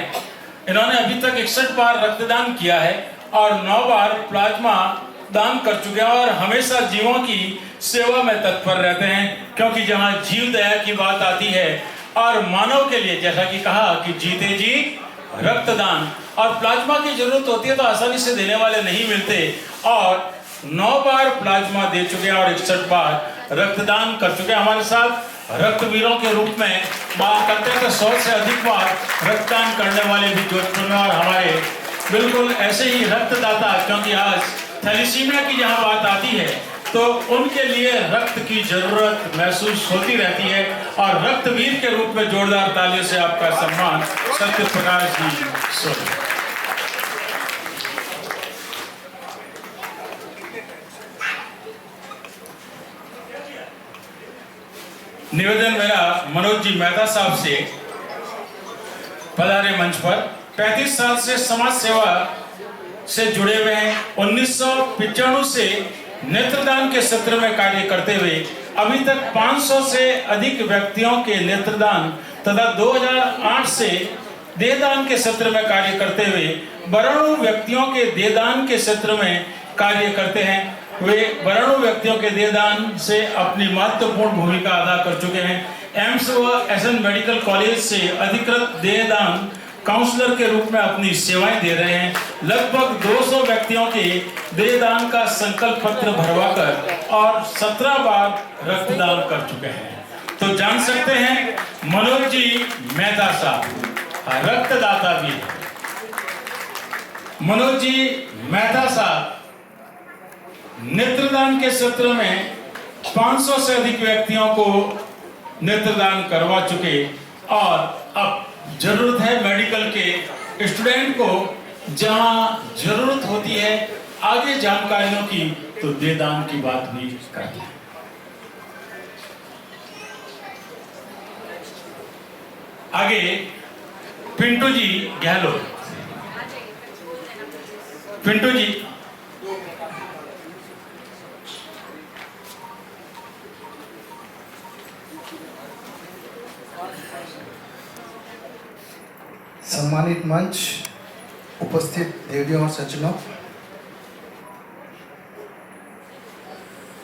इन्होंने अभी तक 61 बार रक्तदान किया है और 9 बार प्लाज्मा दान कर चुके हैं और हमेशा जीवों की सेवा में तत्पर रहते हैं, क्योंकि जहां जीव दया की बात आती है और मानव के लिए, जैसा कि कहा कि जीते जी रक्तदान और प्लाज्मा की जरूरत होती है तो आसानी से देने वाले नहीं मिलते, और 9 बार प्लाज्मा दे चुके हैं और 61 बार रक्तदान कर चुके हैं। हमारे साथ रक्तवीरों के रूप में बात करते हैं तो 100 से अधिक बार रक्तदान करने वाले भी जोधपुर में, और हमारे बिल्कुल ऐसे ही रक्तदाता, क्योंकि आज थैलीसीमिया की जहां बात आती है तो उनके लिए रक्त की जरूरत महसूस होती रहती है, और रक्तवीर के रूप में जोरदार तालियों से आपका सम्मान सत्य प्रकाश जी सोनी। निवेदन मेरा मनोज जी मेहता साहब से पधारे मंच पर। 35 साल से समाज सेवा से जुड़े हुए हैं। 1995 से नेत्रदान के क्षेत्र में कार्य करते हुए अभी तक 500 से अधिक व्यक्तियों के नेत्रदान तथा 2008 से देहदान के क्षेत्र में कार्य करते हुए वराणु व्यक्तियों के देहदान के क्षेत्र में कार्य करते हैं। वे वराणु व्यक्तियों के देहदान से अपनी महत्वपूर्ण भूमिका अदा कर चुके हैं। एम्स व SN मेडिकल कॉलेज से अधिकृत देहदान काउंसलर के रूप में अपनी सेवाएं दे रहे हैं। लगभग 200 व्यक्तियों के देहदान का संकल्प पत्र भरवाकर और 17 बार रक्तदान कर चुके हैं। तो जान सकते हैं मनोज जी मेहता साहब रक्तदाता भी है। मनोज जी मेहता साहब नेत्रदान के क्षेत्र में 500 से अधिक व्यक्तियों को नेत्रदान करवा चुके, और अब जरूरत है मेडिकल के स्टूडेंट को, जहां जरूरत होती है आगे जानकारियों की तो देहदान की बात भी करते हैं। आगे पिंटू जी गहलोत। पिंटू जी सम्मानित मंच, उपस्थित देवियों और सज्जनों,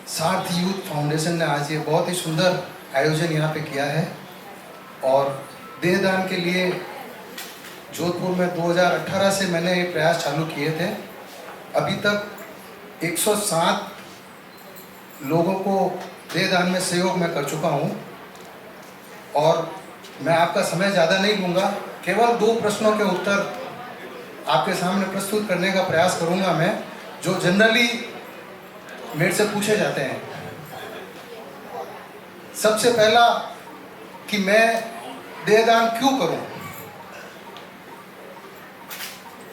सार्थ यूथ फाउंडेशन ने आज ये बहुत ही सुंदर आयोजन यहाँ पे किया है, और देहदान के लिए जोधपुर में 2018 से मैंने ये प्रयास चालू किए थे। अभी तक 107 लोगों को देहदान में सहयोग मैं कर चुका हूँ और मैं आपका समय ज़्यादा नहीं लूँगा। केवल 2 प्रश्नों के उत्तर आपके सामने प्रस्तुत करने का प्रयास करूँगा मैं, जो जनरली मेरे से पूछे जाते हैं। सबसे पहला कि मैं देहदान क्यों करूं।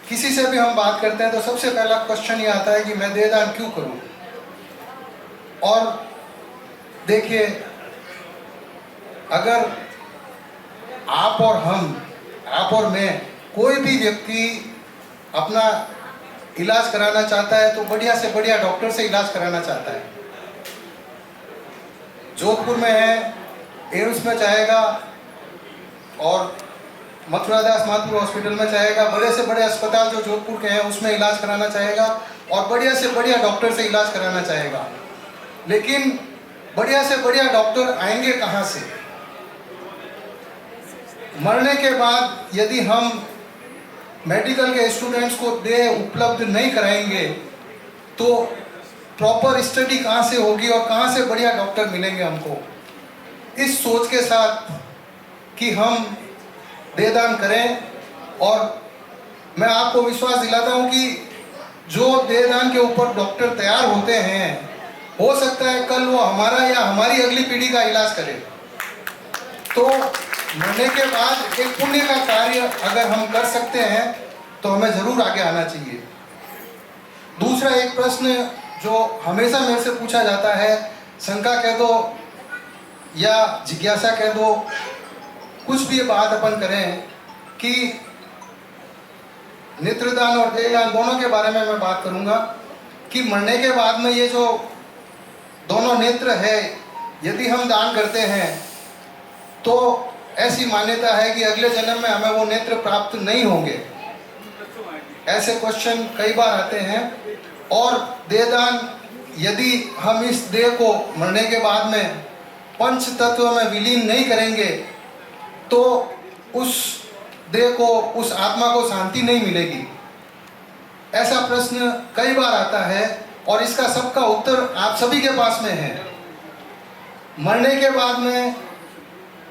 किसी से भी हम बात करते हैं तो सबसे पहला क्वेश्चन ये आता है कि मैं देहदान क्यों करूं। और देखिए, अगर आप और मैं, कोई भी व्यक्ति अपना इलाज कराना चाहता है तो बढ़िया से बढ़िया डॉक्टर से इलाज कराना चाहता है। जोधपुर में है, एम्स में चाहेगा और मथुरा दास माथुर हॉस्पिटल में चाहेगा, बड़े से बड़े अस्पताल जो जोधपुर के हैं उसमें इलाज कराना चाहेगा और बढ़िया से बढ़िया डॉक्टर से इलाज कराना चाहेगा। लेकिन बढ़िया से बढ़िया डॉक्टर आएंगे कहाँ से? मरने के बाद यदि हम मेडिकल के स्टूडेंट्स को देह उपलब्ध नहीं कराएंगे तो प्रॉपर स्टडी कहाँ से होगी और कहाँ से बढ़िया डॉक्टर मिलेंगे हमको? इस सोच के साथ कि हम देहदान करें, और मैं आपको विश्वास दिलाता हूँ कि जो देहदान के ऊपर डॉक्टर तैयार होते हैं, हो सकता है कल वो हमारा या हमारी अगली पीढ़ी का इलाज करे। तो मरने के बाद एक पुण्य का कार्य अगर हम कर सकते हैं तो हमें जरूर आगे आना चाहिए। दूसरा एक प्रश्न जो हमेशा मेरे से पूछा जाता है, शंका कह दो या जिज्ञासा कह दो, कुछ भी बात अपन करें, कि नेत्रदान और देहदान दोनों के बारे में मैं बात करूंगा कि मरने के बाद में ये जो दोनों नेत्र है, यदि हम दान करते हैं तो ऐसी मान्यता है कि अगले जन्म में हमें वो नेत्र प्राप्त नहीं होंगे। ऐसे क्वेश्चन कई बार आते हैं। और देहदान, यदि हम इस देह को मरने के बाद में पंच तत्व में विलीन नहीं करेंगे तो उस देह को, उस आत्मा को शांति नहीं मिलेगी। ऐसा प्रश्न कई बार आता है और इसका सबका उत्तर आप सभी के पास में है। मरने के बाद में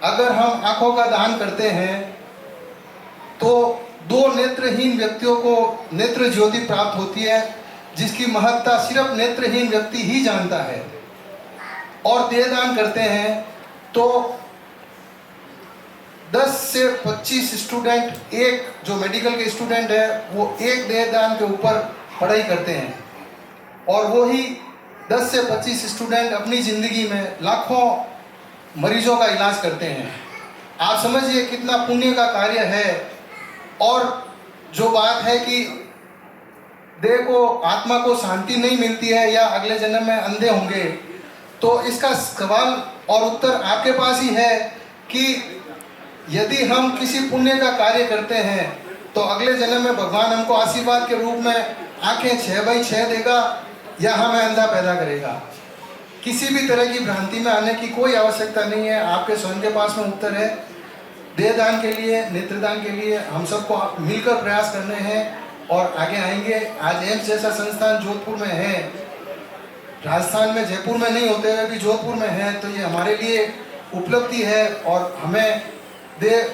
अगर हम आंखों का दान करते हैं तो 2 नेत्रहीन व्यक्तियों को नेत्र ज्योति प्राप्त होती है, जिसकी महत्ता सिर्फ नेत्रहीन व्यक्ति ही जानता है। और देहदान करते हैं तो 10 से 25 स्टूडेंट, एक जो मेडिकल के स्टूडेंट है वो एक देहदान के ऊपर पढ़ाई करते हैं, और वो ही 10 से 25 स्टूडेंट अपनी ज़िंदगी में लाखों मरीजों का इलाज करते हैं। आप समझिए कितना पुण्य का कार्य है। और जो बात है कि देह को, आत्मा को शांति नहीं मिलती है या अगले जन्म में अंधे होंगे, तो इसका सवाल और उत्तर आपके पास ही है कि यदि हम किसी पुण्य का कार्य करते हैं तो अगले जन्म में भगवान हमको आशीर्वाद के रूप में आंखें 6/6 देगा या हमें अंधा पैदा करेगा। किसी भी तरह की भ्रांति में आने की कोई आवश्यकता नहीं है। आपके स्वयं के पास में उत्तर है। देहदान के लिए, नेत्रदान के लिए हम सबको मिलकर प्रयास करने हैं और आगे आएंगे। आज एम्स जैसा संस्थान जोधपुर में है, राजस्थान में, जयपुर में नहीं होते हुए भी जोधपुर में है, तो ये हमारे लिए उपलब्धि है और हमें देह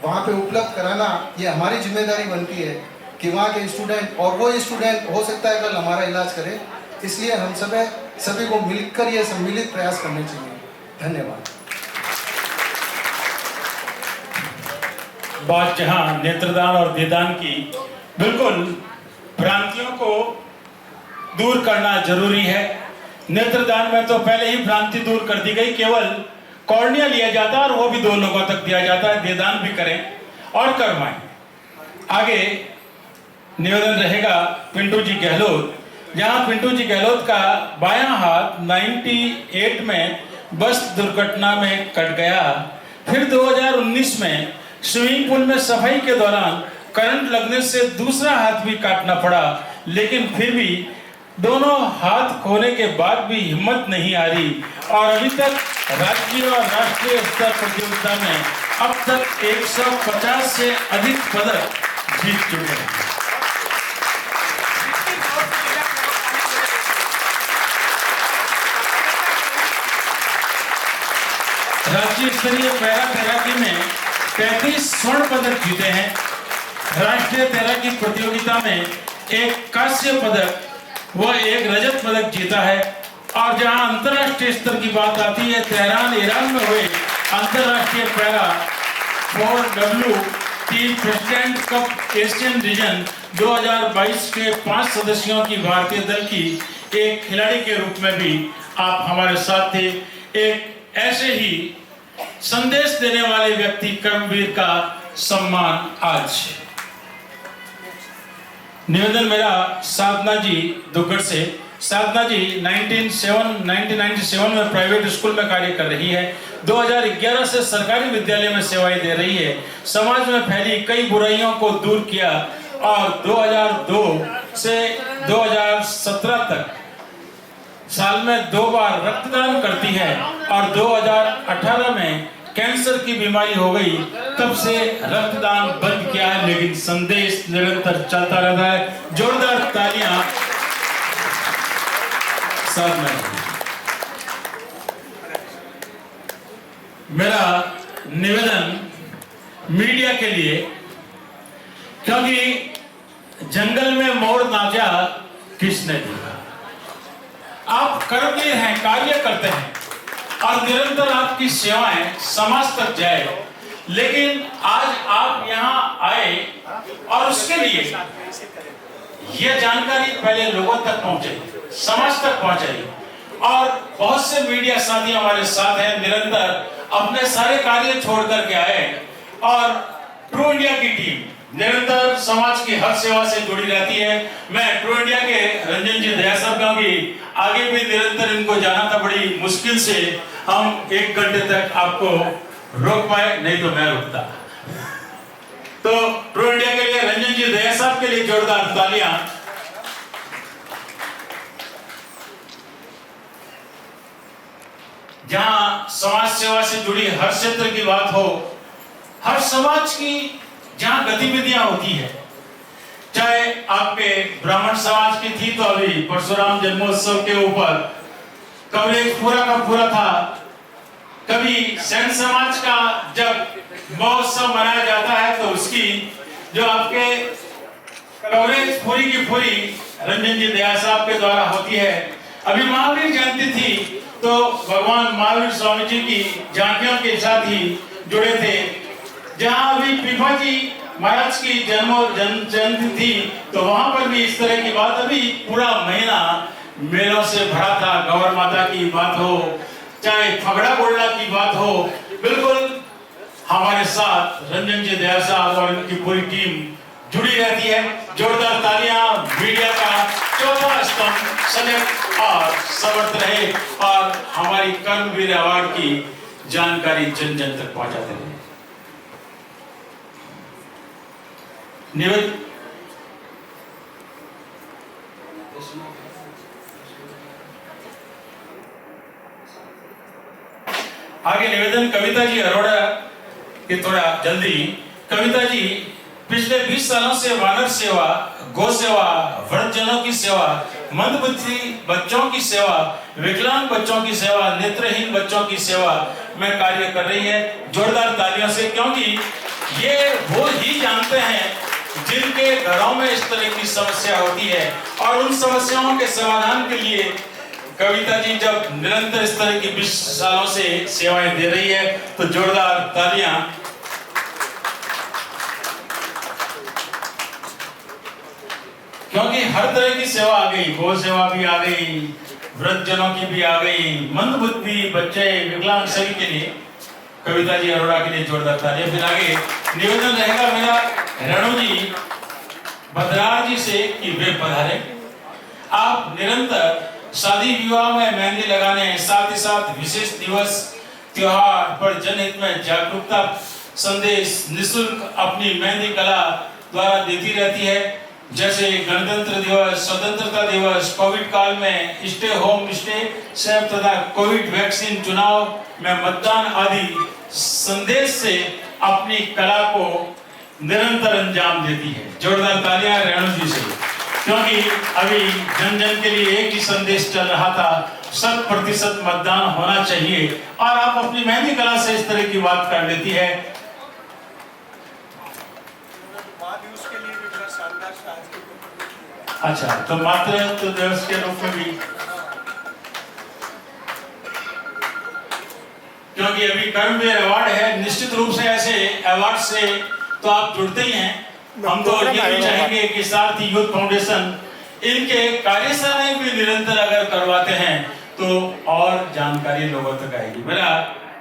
वहाँ पे उपलब्ध कराना ये हमारी जिम्मेदारी बनती है कि वहाँ के स्टूडेंट, और वो स्टूडेंट हो सकता है कल हमारा इलाज करे। इसलिए हम सभी को मिलकर ये सम्मिलित प्रयास करने चाहिए। धन्यवाद। बात जहां नेत्रदान और देहदान की, बिल्कुल भ्रांतियों को दूर करना जरूरी है। नेत्रदान में तो पहले ही भ्रांति दूर कर दी गई, केवल कॉर्निया लिया जाता है और वो भी 2 लोगों तक दिया जाता है। देहदान भी करें और करवाएं। आगे निवेदन रहेगा पिंटू जी गहलोत, जहां पिंटू जी गहलोत का बायां हाथ 98 में बस दुर्घटना में कट गया। फिर 2019 में स्विमिंग पूल में सफाई के दौरान करंट लगने से दूसरा हाथ भी काटना पड़ा, लेकिन फिर भी दोनों हाथ खोने के बाद भी हिम्मत नहीं आ रही और अभी तक राज्य और राष्ट्रीय स्तर प्रतियोगिता में अब तक 150 से अधिक पदक जीत चुके हैं। राज्य स्तरीय पैरा तैराकी में 35 स्वर्ण पदक जीते हैं। राष्ट्रीय तैराकी प्रतियोगिता में 1 कांस्य पदक व 1 रजत पदक जीता है। और जहां अंतरराष्ट्रीय स्तर की बात आती है, तेहरान ईरान में हुए अंतरराष्ट्रीय para 4W team president cup Asian region 2022 के 5 सदस्यों की भारतीय दल की एक खिलाड़ी के रूप में भी आप हमारे साथ थे। एक ऐसे ही संदेश देने वाले व्यक्ति कर्मवीर का सम्मान आज। निवेदन मेरा साधना जी दुग्गड़ से। साधना जी 1997 में प्राइवेट स्कूल में कार्य कर रही है। 2011 से सरकारी विद्यालय में सेवाएं दे रही है। समाज में फैली कई बुराइयों को दूर किया और 2002 से 2017 तक साल में 2 बार रक्तदान करती है और 2018 में कैंसर की बीमारी हो गई, तब से रक्तदान बंद किया है, लेकिन संदेश निरंतर चलता रहता है। जोरदार तालियां साधना। मेरा निवेदन मीडिया के लिए, क्योंकि जंगल में मोर नाचा किसने दिया। आप कर्मवीर हैं, कार्य करते हैं और निरंतर आपकी सेवाएं समाज तक जाए, लेकिन आज आप यहाँ आए और उसके लिए यह जानकारी पहले लोगों तक पहुंचे, समाज तक पहुंचाई। और बहुत से मीडिया साथी हमारे साथ हैं, निरंतर अपने सारे कार्य छोड़ करके आए और ट्रू इंडिया की टीम निरंतर समाज की हर सेवा से जुड़ी रहती है। मैं ट्रू इंडिया के रंजन जी दया साहब, क्योंकि आगे भी निरंतर इनको जाना था, बड़ी मुश्किल से हम 1 घंटे तक आपको रोक पाए, नहीं तो मैं रुकता। तो ट्रू इंडिया के लिए रंजन जी दया साहब के लिए जोरदार तालियां। जहां समाज सेवा से जुड़ी हर क्षेत्र की बात हो, हर समाज की जहां गतिविधियां होती है, चाहे आपके ब्राह्मण समाज की थी तो अभी परशुराम जन्मोत्सव के ऊपर कवरेज पूरा का पूरा था। कभी सैन समाज का जब महोत्सव मनाया जाता है तो उसकी जो आपके कवरेज पूरी की पूरी रंजन जी दया साहब के द्वारा होती है। अभी महावीर जयंती थी तो भगवान महावीर स्वामी जी की झांकियों के साथ ही जुड़े थे। जहां अभी पीपा जी महाराज की जयंती थी तो वहां पर भी इस तरह की बात, अभी पूरा महीना मेलों से भरा था। गौर माता की बात हो, चाहे फगड़ा बोलना की बात हो, बिल्कुल हमारे साथ रंजन जी दया साहब और उनकी पूरी टीम जुड़ी रहती है। जोरदार तालियां। मीडिया का चौथा स्तंभ सजग और समर्थ रहे और हमारी कर्मवीर अवार्ड की जानकारी जन जन तक पहुंचाते रहे। आगे निवेदन कविता जी अरोड़ा के, थोड़ा जल्दी। कविता जी पिछले 20 सालों से वानर सेवा, गौ सेवा, वृद्धजनों की सेवा, मंदबुद्धि बच्चों की सेवा, विकलांग बच्चों की सेवा, नेत्रहीन बच्चों की सेवा में कार्य कर रही है। जोरदार तालियों से, क्योंकि ये वो ही जानते हैं जिनके घरों में इस तरह की समस्या होती है और उन समस्याओं के समाधान के लिए कविता जी जब निरंतर इस तरह की 20 सालों से सेवाएं दे रही है तो जोरदार तालियां। क्योंकि हर तरह की सेवा आ गई, गौ सेवा भी आ गई, वृद्धजनों की भी आ गई, मंदबुद्धि बच्चे, विकलांग सभी के लिए कविता जी अरोड़ा के लिए जोरदार तालियां। फिर आगे निवेदन रहेगा मेरा रेणु जी बदरार जी से कि वे पधारे। आप निरंतर शादी विवाह में मेहंदी लगाने, साथ ही साथ विशेष दिवस त्योहार पर जनहित में जागरूकता संदेश निःशुल्क अपनी मेहंदी कला द्वारा देती रहती है। जैसे गणतंत्र दिवस, स्वतंत्रता दिवस, कोविड काल में स्टे होम स्टे सेफ तथा कोविड वैक्सीन, चुनाव में मतदान आदि संदेश से अपनी कला को निरंतर अंजाम देती है। जोरदार तालियां रेणु जी से, क्योंकि अभी जन जन के लिए एक ही संदेश चल रहा था, 100% मतदान होना चाहिए। और आप अपनी मेहंदी कला से इस तरह की बात कर लेती है। उसके लिए भी बड़ा शानदार साज। अच्छा, तो मातृत्व दिवस के रूप में भी, क्योंकि अभी कर्मवीर अवार्ड है, निश्चित रूप से ऐसे अवार्ड से तो आप जुड़ते ही हैं। हम तो ये भी चाहेंगे कि सारथी यूथ फाउंडेशन इनके कार्यशालाएं भी निरंतर अगर करवाते हैं तो और जानकारी लोगों तक आएगी। मेरा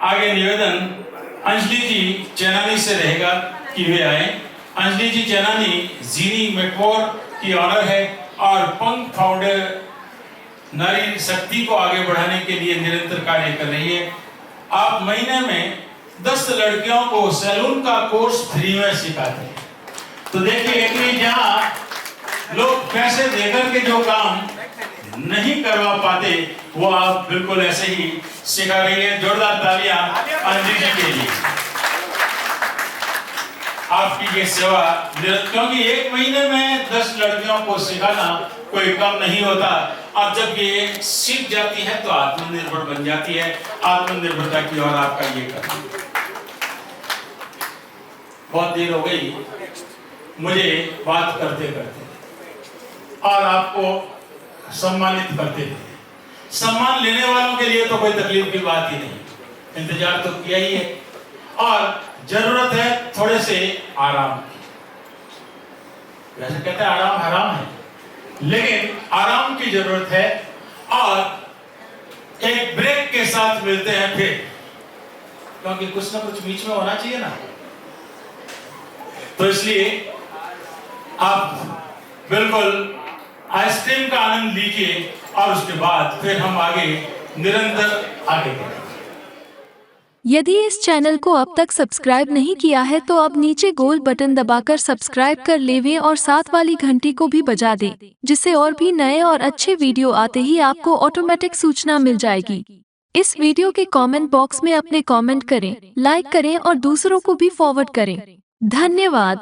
आगे निवेदन अंजलि जी चैनानी से रहेगा कि वे आए। अंजलि जी चैनानी जीनी मेटमोर की ऑनर है और पंख फाउंडर नारी शक्ति को आगे बढ़ाने के लिए निरंतर कार्य कर रही है। आप महीने में 10 लड़कियों को सैलून का कोर्स फ्री में सिखाते हैं। तो देखिए कि जहाँ लोग पैसे देकर के जो काम नहीं करवा पाते वो आप बिल्कुल ऐसे ही सिखा रही है। जोरदार तालियां अंजलि जी के लिए। आपकी ये सेवा, क्योंकि एक महीने में 10 लड़कियों को सिखाना कोई कम नहीं होता। अब जब ये सीख जाती है तो आत्मनिर्भर बन जाती है। आत्मनिर्भरता की ओर आपका ये करना। बहुत देर हो गई मुझे बात करते करते और आपको सम्मानित करते थे। सम्मान लेने वालों के लिए तो कोई तकलीफ की बात ही नहीं, इंतजार तो किया ही है और जरूरत है थोड़े से आराम की। वैसे कहते हैं आराम हराम है, लेकिन आराम की जरूरत है और एक ब्रेक के साथ मिलते हैं फिर, क्योंकि कुछ ना कुछ बीच में होना चाहिए ना। तो इसलिए आप बिल्कुल आइसक्रीम का आनंद लीजिए और उसके बाद फिर हम आगे निरंतर आगे बढ़ेंगे। यदि इस चैनल को अब तक सब्सक्राइब नहीं किया है तो अब नीचे गोल बटन दबाकर सब्सक्राइब कर लेवें और साथ वाली घंटी को भी बजा दें, जिससे और भी नए और अच्छे वीडियो आते ही आपको ऑटोमेटिक सूचना मिल जाएगी। इस वीडियो के कमेंट बॉक्स में अपने कमेंट करें, लाइक करें और दूसरों को भी फॉरवर्ड करें। धन्यवाद।